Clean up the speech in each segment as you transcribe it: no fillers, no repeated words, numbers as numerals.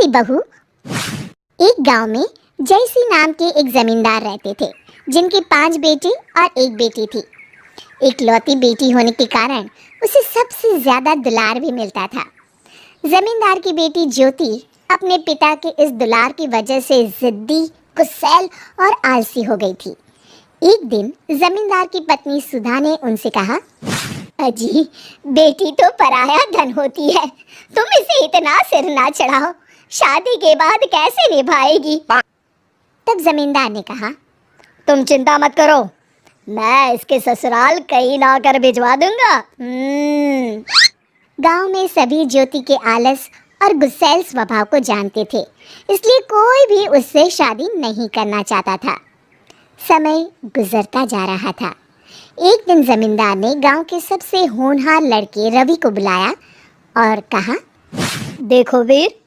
सी बहू। एक गांव में जयसी नाम के एक जमींदार रहते थे, जिनके 5 बेटे और एक बेटी थी। इकलौती बेटी होने के कारण उसे सबसे ज्यादा दुलार भी मिलता था। जमींदार की बेटी ज्योति अपने पिता के इस दुलार की वजह से जिद्दी, गुस्सैल और आलसी हो गई थी। एक दिन जमींदार की पत्नी सुधा ने उनसे कहा, अजी, बेटी तो पराया धन होती है, तुम इसे इतना सिर ना चढ़ाओ, शादी के बाद कैसे निभाएगी। तब जमींदार ने कहा, तुम चिंता मत करो, मैं इसके ससुराल कहीं ना कर भिजवा दूंगा। गांव में सभी ज्योति के आलस और गुस्सैल स्वभाव को जानते थे, इसलिए कोई भी उससे शादी नहीं करना चाहता था। समय गुजरता जा रहा था। एक दिन जमींदार ने गांव के सबसे होनहार लड़के रवि को बुलाया और कहा, देखो वीर,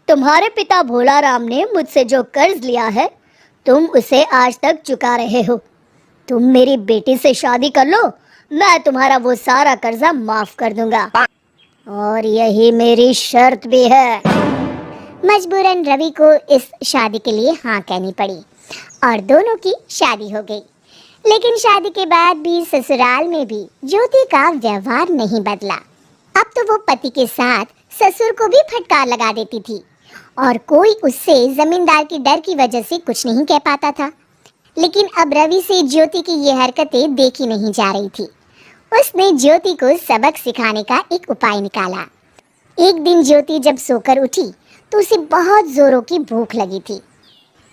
तुम्हारे पिता भोला राम ने मुझसे जो कर्ज लिया है, तुम उसे आज तक चुका रहे हो। तुम मेरी बेटी से शादी कर लो, मैं तुम्हारा वो सारा कर्जा माफ कर दूंगा, और यही मेरी शर्त भी है। मजबूरन रवि को इस शादी के लिए हाँ कहनी पड़ी और दोनों की शादी हो गई। लेकिन शादी के बाद भी ससुराल में भी ज्योति का व्यवहार नहीं बदला। अब तो वो पति के साथ ससुर को भी फटकार लगा देती थी और कोई उससे जमींदार की डर की वजह से कुछ नहीं कह पाता था। लेकिन अब रवि से ज्योति की ये हरकतें देखी नहीं जा रही थी। उसने ज्योति को सबक सिखाने का एक उपाय निकाला। एक दिन ज्योति जब सोकर उठी तो उसे बहुत जोरों की भूख लगी थी।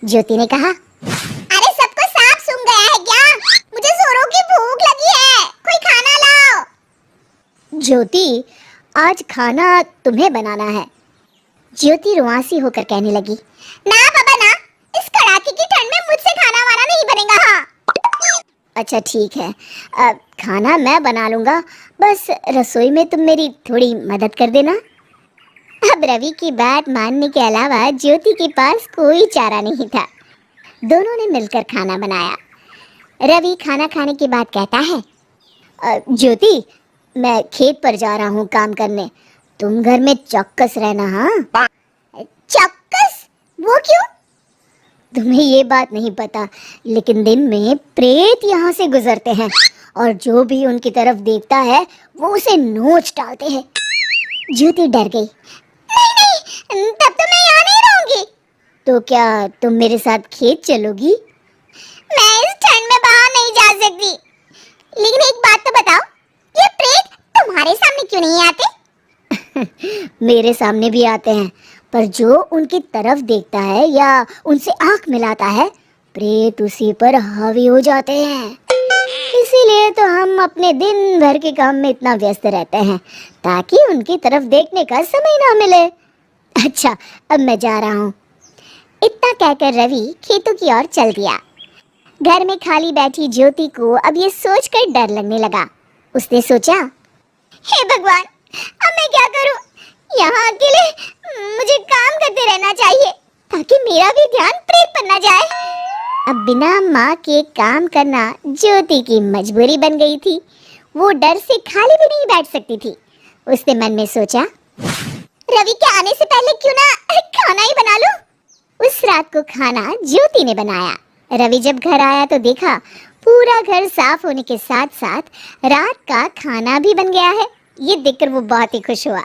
ज्योति ने कहा, अरे सबको सांप सूंघ गया है क्या? मुझे जोरों की भूख लगी है, कोई खाना लाओ। ज्योति, आज खाना तुम्हें बनाना है। ज्योति रुआंसी होकर कहने लगी, ना बाबा ना, इस कड़ाके की ठंड में मुझसे खाना वाना नहीं बनेगा। हाँ अच्छा ठीक है, खाना मैं बना लूंगा, बस रसोई में तुम मेरी थोड़ी मदद कर देना। अब रवि की बात मानने के अलावा ज्योति के पास कोई चारा नहीं था। दोनों ने मिलकर खाना बनाया। रवि खाना खाने के बाद कहता है, ज्योति, मैं खेत पर जा रहा हूँ काम करने, तुम घर में चौकस रहना। हाँ चौकस? वो क्यों? तुम्हें ये बात नहीं पता, लेकिन दिन में प्रेत यहाँ से गुजरते हैं और जो भी उनकी तरफ देखता है वो उसे नोच डालते हैं। ज्योति डर गई। नहीं, तब तो मैं यहाँ नहीं रहूंगी। तो क्या तुम मेरे साथ खेत चलोगी? मैं इस ठंड में बाहर नहीं जा सकती। लेकिन एक बात तो बताओ, ये प्रेत तुम्हारे सामने क्यों नहीं आते? मेरे सामने भी आते हैं, पर जो उनकी तरफ देखता है या उनसे आंख मिलाता है, प्रेत उसी पर हावी हो जाते हैं। इसीलिए तो हम अपने दिन भर के काम में इतना व्यस्त रहते हैं ताकि उनकी तरफ देखने का समय ना मिले। अच्छा, अब मैं जा रहा हूँ। इतना कहकर रवि खेतों की ओर चल दिया। घर में खाली बैठी ज्योति को अब ये सोचकर डर लगने लगा। उसने सोचा, हे भगवान, अब मैं क्या करूँ? यहाँ अकेले मुझे काम करते रहना चाहिए ताकि मेरा भी ध्यान प्रेत पर न जाए। अब बिना माँ के काम करना ज्योति की मजबूरी बन गई थी। वो डर से खाली भी नहीं बैठ सकती थी। उसने मन में सोचा, रवि के आने से पहले क्यों ना खाना ही बना लूं। उस रात को खाना ज्योति ने बनाया। रवि जब घर आया तो देखा पूरा घर साफ होने के साथ साथ रात का खाना भी बन गया है। ये देखकर वो बहुत ही खुश हुआ।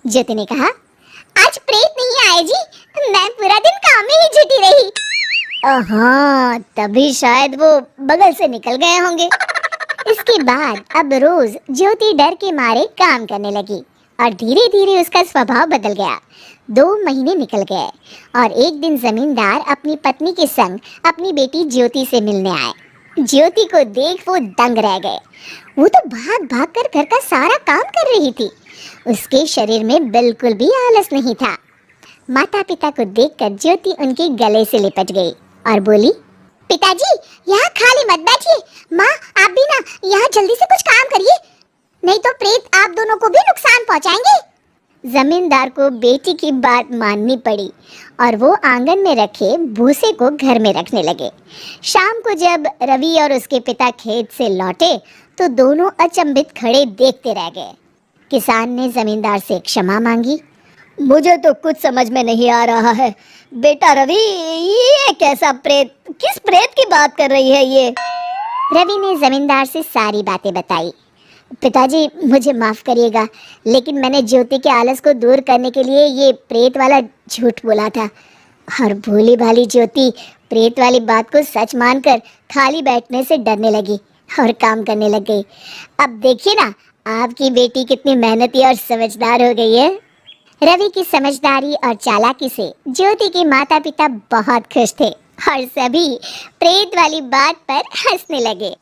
ज्योति ने कहा, आज प्रेत नहीं आए जी, मैं पूरा दिन काम में ही जुटी रही। हाँ, तभी शायद वो बगल से निकल गए होंगे। इसके बाद अब रोज ज्योति डर के मारे काम करने लगी और धीरे धीरे उसका स्वभाव बदल गया। 2 महीने निकल गए और एक दिन जमींदार अपनी पत्नी के संग अपनी बेटी ज्योति से मिलने आए। ज्योति को देख वो दंग रह गए। वो तो भाग भाग कर घर का सारा काम कर रही थी। उसके शरीर में बिल्कुल भी आलस नहीं था। माता पिता को देखकर ज्योति उनके गले से लिपट गई और बोली, पिताजी, यहाँ खाली मत बैठिए। माँ, आप भी ना यहाँ जल्दी से कुछ काम करिए, नहीं तो प्रेत आप दोनों को भी नुकसान पहुँचाएंगे। जमींदार को बेटी की बात माननी पड़ी और वो आंगन में रखे भूसे को घर में रखने लगे। शाम को जब रवि और उसके पिता खेत से लौटे तो दोनों अचंभित खड़े देखते रह गए। किसान ने जमींदार से क्षमा मांगी। मुझे तो कुछ समझ में नहीं आ रहा है। बेटा रवि, ये कैसा प्रेत, किस प्रेत की बात कर रही है ये? रवि ने जमींदार से सारी बातें बताई। पिताजी, मुझे माफ करिएगा, लेकिन मैंने ज्योति के आलस को दूर करने के लिए ये प्रेत वाला झूठ बोला था, और भोली भाली ज्योति प्रेत वाली बात को सच मानकर खाली बैठने से डरने लगी और काम करने लग गई। अब देखिए ना, आपकी बेटी कितनी मेहनती और समझदार हो गई है। रवि की समझदारी और चालाकी से ज्योति के माता पिता बहुत खुश थे और सभी प्रेत वाली बात पर हंसने लगे।